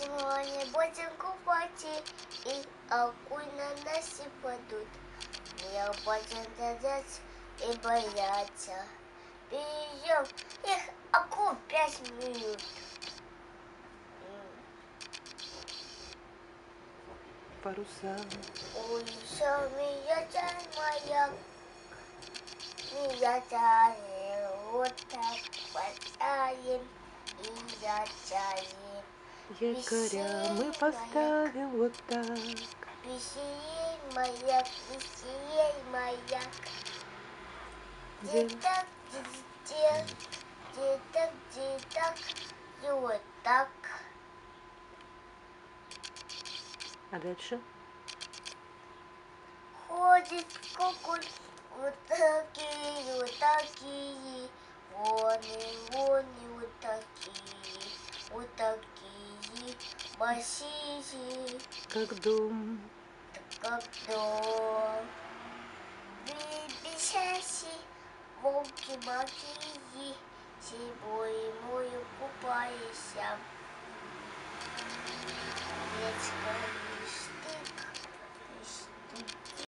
не будем купаться, и акулы на нас и падут. Не будем задать и бояться. Берем их акул 5 минут. Паруса. Ой, все смеется маяк. Смеется, вот так хватаем и ячаем. Якоря мы поставим вот так. Веселей маяк, веселей маяк. Где? Где-так, где-так, и вот так. А дальше? Ходит куколь, вот такие, вот такие. Вон и вот такие. Массивы, Как дом. как дом. Бибисяси, волки-маки, зимой мою купайся.